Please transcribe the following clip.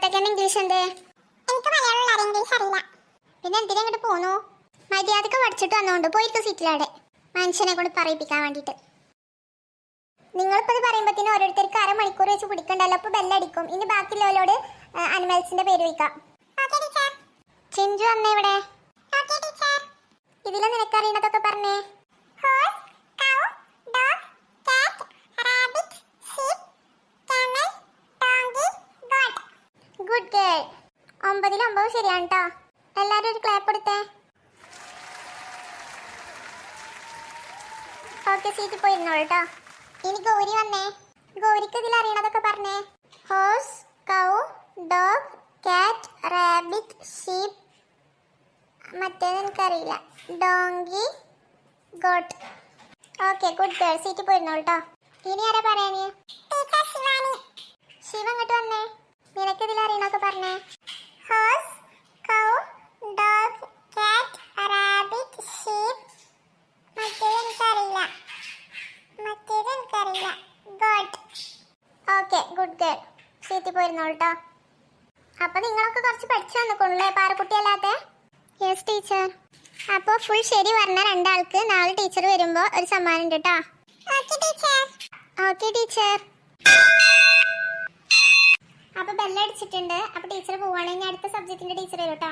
മറ്റൊക്കെ ഇംഗ്ലീഷ് എന്തേ? പിന്നെ എന്തിനാ ഇങ്ങോട്ട് പോന്നു? മര്യാദക്ക് പഠിച്ചിട്ട് വന്നോണ്ട് പോയിട്ട് സീറ്റിലാടെ മനുഷ്യനെ കൊണ്ട് പറയിപ്പിക്കാൻ വേണ്ടിട്ട്. നിങ്ങളിപ്പോ ഇത് പറയുമ്പത്തിന് ഓരോരുത്തർക്ക് അരമണിക്കൂർ വെച്ച് പിടിക്കണ്ടല്ലോ. അപ്പൊ ബെല്ലടിക്കും. ഇനി ബാക്കിയുള്ളവരോട് അനിമൽസിന്റെ പേര് വയ്ക്കാം. ചിഞ്ചു വന്നേ ഇവിടെ. ഇതിലെ നിനക്കറിയണതൊക്കെ പറഞ്ഞേ. Good girl. 9 9 ശരിയാണ് കേട്ടോ. എല്ലാരും ഒരു ക്ലാപ്പ് കൊടുത്തേ. ഓക്കെ, സീറ്റിൽ പോയിരുന്നോളൂ കേട്ടോ. ഇനി ഗൗരി വന്നേ. ഗൗരിക്ക് ഇതിൽ അറിയണതൊക്കെ പറഞ്ഞേ. ഹോഴ്സ്, കൗ, ഡോഗ്, കാറ്റ്, റാബിറ്റ്, ഷീപ്പ്, മറ്റേത് എനിക്കറിയില്ല, donkey, got. Okay, good girl. സീറ്റിൽ പോയിരുന്നോളൂ കേട്ടോ. ഇനി ആരാ പറയാന്? ശിവ ഇങ്ങോട്ട് വന്നേ. നിനക്ക് ഇതിൽ അറിയണൊക്കെ പറഞ്ഞേ. ഹോഴ്സ്, കൗ, ഡോഗ്, കാറ്റ്, റാബിറ്റ്, ഷീപ്പ്, മറ്റേത് എനിക്കറിയില്ല, ഗോട്ട്. Okay, good girl. സീറ്റിൽ പോയിരുന്നോളൂ കേട്ടോ. അപ്പൊ നിങ്ങളൊക്കെ കുറച്ച് പഠിച്ചു വന്നിക്കൊള്ളേ, പാറക്കുട്ടിയല്ലാതെ. Yes teacher. അപ്പോൾ ഫുൾ ശരി പറഞ്ഞ രണ്ടാൾക്ക് നാളെ ടീച്ചർ വരുമ്പോൾ ഒരു സമ്മാനം ഉണ്ട് കേട്ടോ. Okay teacher. അപ്പൊ ബെല്ലടിച്ചിട്ടുണ്ട്. അപ്പൊ ടീച്ചർ പോവാണെങ്കിൽ അടുത്ത സബ്ജക്റ്റിന്റെ ടീച്ചർ വരും കേട്ടോ.